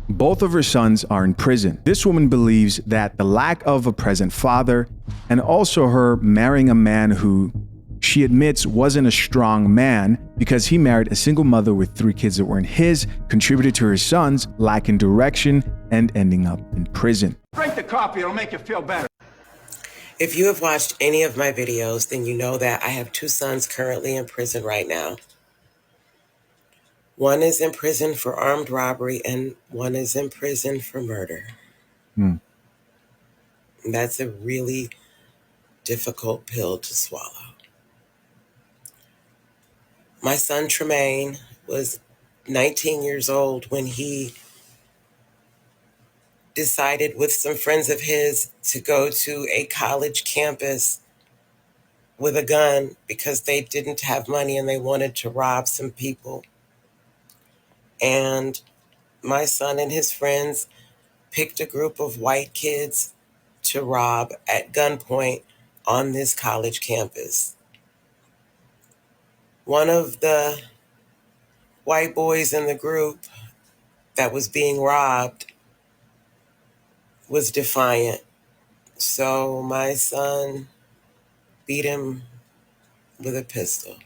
Both of her sons are in prison. This woman believes that the lack of a present father and also her marrying a man who she admits wasn't a strong man because he married a single mother with 3 kids that weren't his, contributed to her sons lacking direction and ending up in prison. Drink the coffee, it'll make you feel better. If you have watched any of my videos, then you know that I have 2 sons currently in prison right now. One is in prison for armed robbery and one is in prison for murder. Hmm. And that's a really difficult pill to swallow. My son Tremaine was 19 years old when he decided with some friends of his to go to a college campus with a gun because they didn't have money and they wanted to rob some people. And my son and his friends picked a group of white kids to rob at gunpoint on this college campus. One of the white boys in the group that was being robbed was defiant. So my son beat him with a pistol.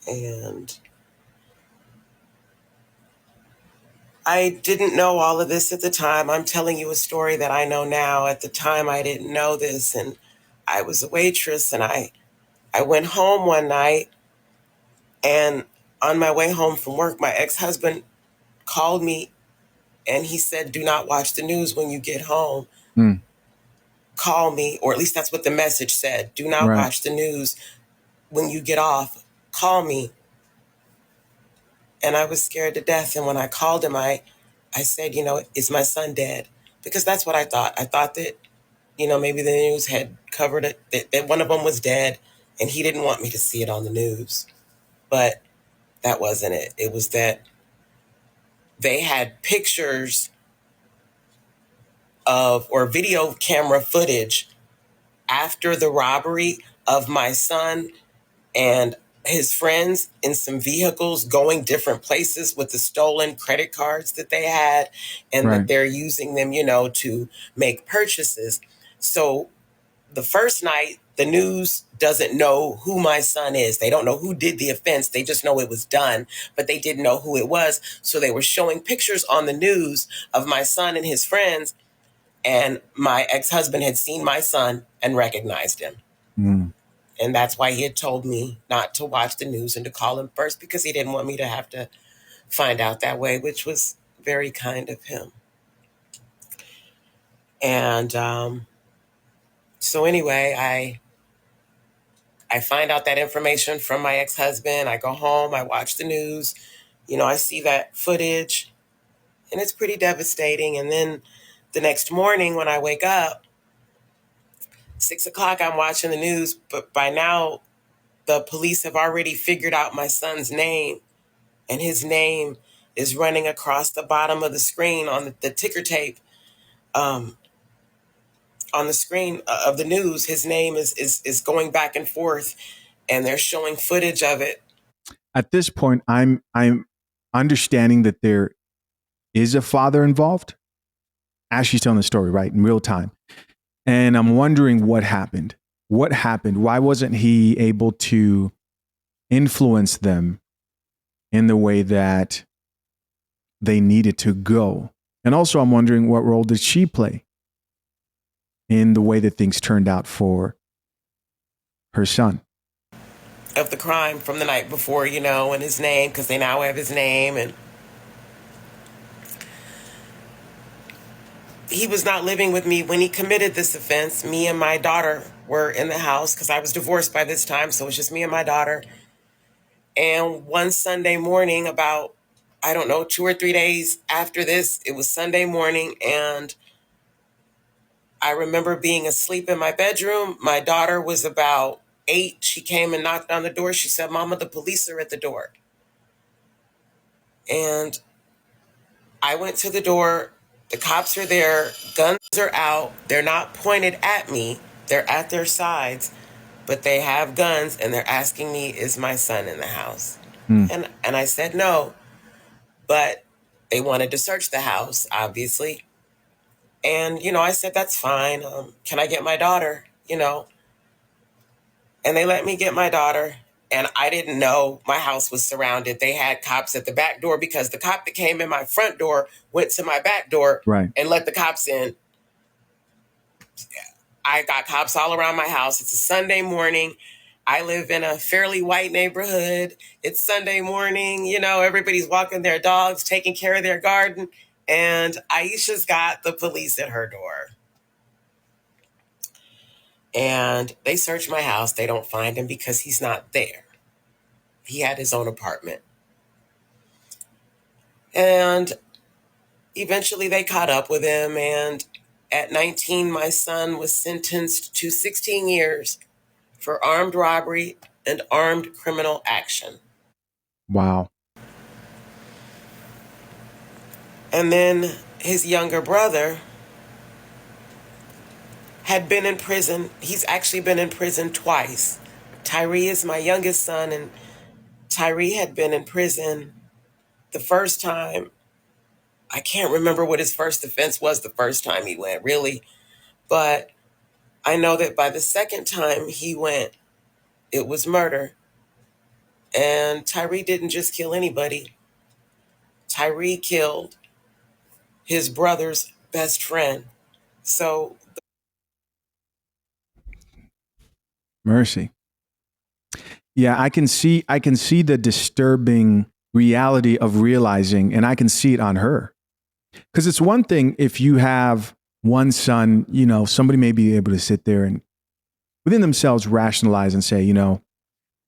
And I didn't know all of this at the time. I'm telling you a story that I know now. At the time, I didn't know this. And I was a waitress and I went home one night, and on my way home from work, my ex-husband called me and he said, "Do not watch the news when you get home. Call me," or at least that's what the message said. "Do not watch the news when you get off. Call me." And I was scared to death. And when I called him, I said, "Is my son dead?" Because that's what I thought. I thought that, maybe the news had covered it, that one of them was dead and he didn't want me to see it on the news. But that wasn't it. It was that they had pictures of, or video camera footage after the robbery of my son and his friends in some vehicles going different places with the stolen credit cards that they had, and that they're using them, to make purchases. So the first night, the news doesn't know who my son is. They don't know who did the offense. They just know it was done, but they didn't know who it was. So they were showing pictures on the news of my son and his friends, and my ex-husband had seen my son and recognized him. And that's why he had told me not to watch the news and to call him first, because he didn't want me to have to find out that way, which was very kind of him. And so anyway, I find out that information from my ex-husband. I go home, I watch the news, I see that footage, and it's pretty devastating. And then the next morning when I wake up, 6:00, I'm watching the news, but by now the police have already figured out my son's name, and his name is running across the bottom of the screen on the ticker tape. On the screen of the news, his name is going back and forth, and they're showing footage of it. At this point, I'm understanding that there is a father involved, as she's telling the story, right, in real time. And I'm wondering what happened. What happened? Why wasn't he able to influence them in the way that they needed to go? And also, I'm wondering, what role did she play in the way that things turned out for her son? Of the crime from the night before, and his name, because they now have his name. And he was not living with me when he committed this offense. Me and my daughter were in the house because I was divorced by this time. So it was just me and my daughter. And one Sunday morning, about, 2 or 3 days after this, it was Sunday morning. And I remember being asleep in my bedroom. My daughter was about 8. She came and knocked on the door. She said, "Mama, the police are at the door." And I went to the door. The cops are there. Guns are out. They're not pointed at me. They're at their sides, but they have guns, and they're asking me, "Is my son in the house?" And I said no. But They wanted to search the house, obviously. And, I said, that's fine. Can I get my daughter? And they let me get my daughter. And I didn't know my house was surrounded. They had cops at the back door because the cop that came in my front door went to my back door Right. and let the cops in. I got cops all around my house. It's a Sunday morning. I live in a fairly white neighborhood. It's Sunday morning. Everybody's walking their dogs, taking care of their garden. And Aisha's got the police at her door. And they search my house. They don't find him because he's not there. He had his own apartment. And eventually they caught up with him. And at 19, my son was sentenced to 16 years for armed robbery and armed criminal action. Wow. And then his younger brother had been in prison. He's actually been in prison twice. Tyree is my youngest son, and Tyree had been in prison the first time. I can't remember what his first offense was the first time he went, really. But I know that by the second time he went, it was murder. And Tyree didn't just kill anybody. Tyree killed his brother's best friend. So Mercy. Yeah, I can see the disturbing reality of realizing, and I can see it on her. Because it's one thing if you have one son, somebody may be able to sit there and within themselves rationalize and say,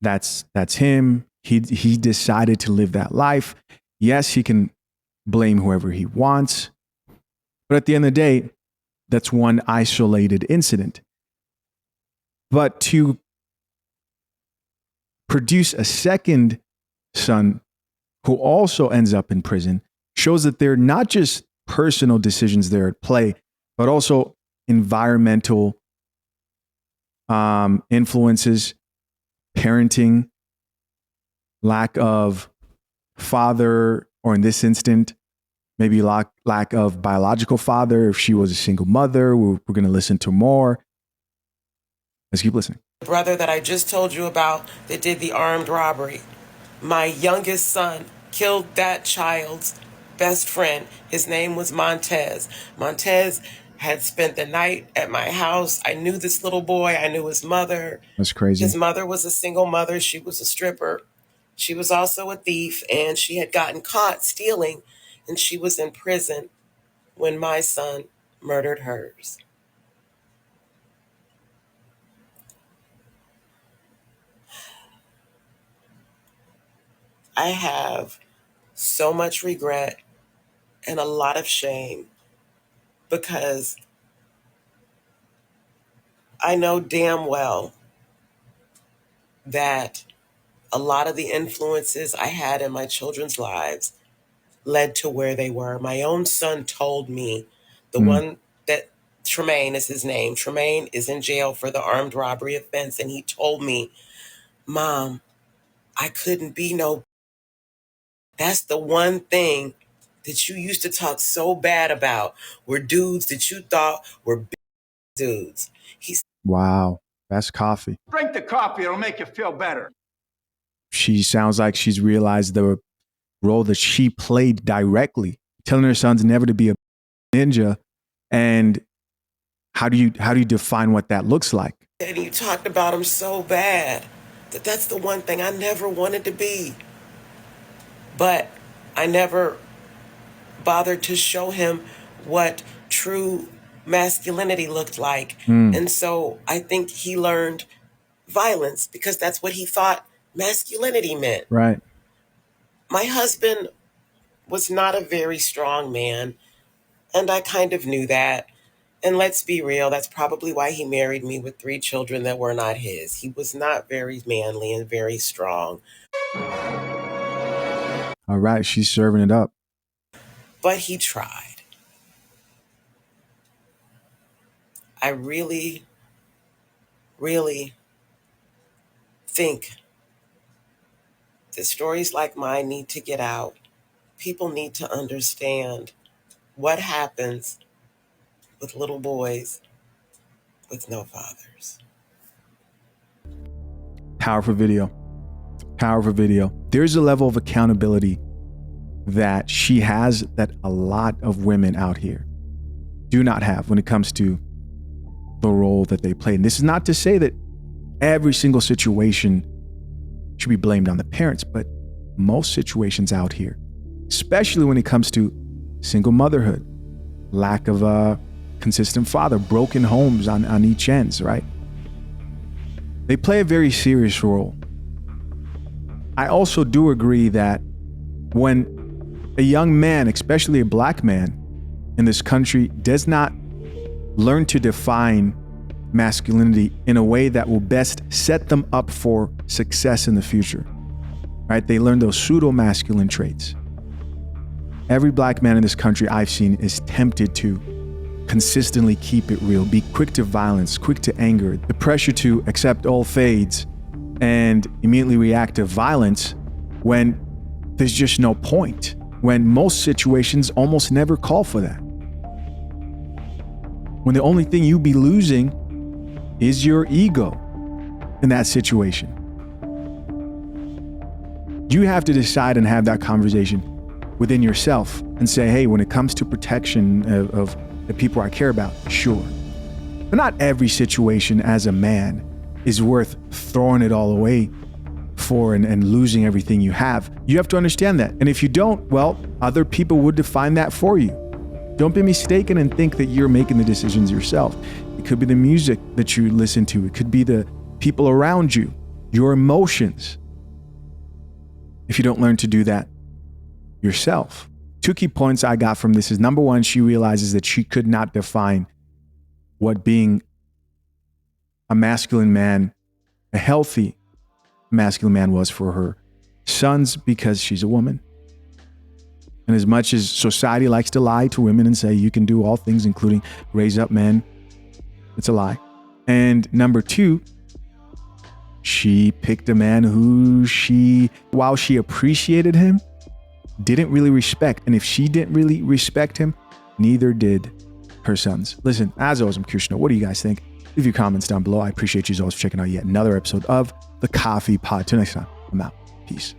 that's him. He decided to live that life. Yes, he can blame whoever he wants. But at the end of the day, that's one isolated incident. But to produce a second son who also ends up in prison shows that they're not just personal decisions there at play, but also environmental influences, parenting, lack of father, or in this instant, maybe lack of biological father. If she was a single mother, we're going to listen to more. Let's keep listening. the brother that I just told you about that did the armed robbery, my youngest son killed that child's best friend. His name was Montez. Montez had spent the night at my house. I knew this little boy. I knew his mother. That's crazy. His mother was a single mother. She was a stripper. She was also a thief, and she had gotten caught stealing, and she was in prison when my son murdered hers. I have so much regret and a lot of shame because I know damn well that a lot of the influences I had in my children's lives led to where they were. My own son told me, the one that Tremaine is his name, Tremaine is in jail for the armed robbery offense. And he told me, Mom, I couldn't be no. That's the one thing that you used to talk so bad about were dudes that you thought were big dudes. Wow. That's coffee. Drink the coffee, it'll make you feel better. She sounds like she's realized the role that she played directly, telling her sons never to be a ninja. And how do you define what that looks like? And you talked about him so bad that that's the one thing I never wanted to be. But I never bothered to show him what true masculinity looked like. And so I think he learned violence because that's what he thought masculinity meant. Right. My husband was not a very strong man, and I kind of knew that. And let's be real, that's probably why he married me with 3 children that were not his. He was not very manly and very strong. All right. She's serving it up. But he tried. I really, really think that stories like mine need to get out people need to understand what happens with little boys with no fathers. Powerful video. Powerful video. There's a level of accountability that she has that a lot of women out here do not have when it comes to the role that they play. And this is not to say that every single situation should be blamed on the parents, but most situations out here, especially when it comes to single motherhood, lack of a consistent father, broken homes on each ends, right? They play a very serious role. I also do agree that when a young man, especially a black man in this country, does not learn to define masculinity in a way that will best set them up for success in the future, right? They learn those pseudo-masculine traits. Every black man in this country I've seen is tempted to consistently keep it real, be quick to violence, quick to anger, the pressure to accept all fades and immediately react to violence when there's just no point, when most situations almost never call for that. When the only thing you'd be losing is your ego in that situation. You have to decide and have that conversation within yourself and say, hey, when it comes to protection of the people I care about, sure. But not every situation as a man is worth throwing it all away for and losing everything you have. You have to understand that. And if you don't, well, other people would define that for you. Don't be mistaken and think that you're making the decisions yourself. It could be the music that you listen to. It could be the people around you, your emotions. If you don't learn to do that yourself. 2 key points I got from this is, number one, she realizes that she could not define what being a masculine man, a healthy masculine man was for her sons because she's a woman. And as much as society likes to lie to women and say you can do all things, including raise up men, it's a lie. And number two, she picked a man who while she appreciated him, didn't really respect. And if she didn't really respect him, neither did her sons. Listen, as always, I'm curious to know, what do you guys think? Leave your comments down below. I appreciate you as always for checking out yet another episode of The Coffee Pod. Till next time, I'm out. Peace.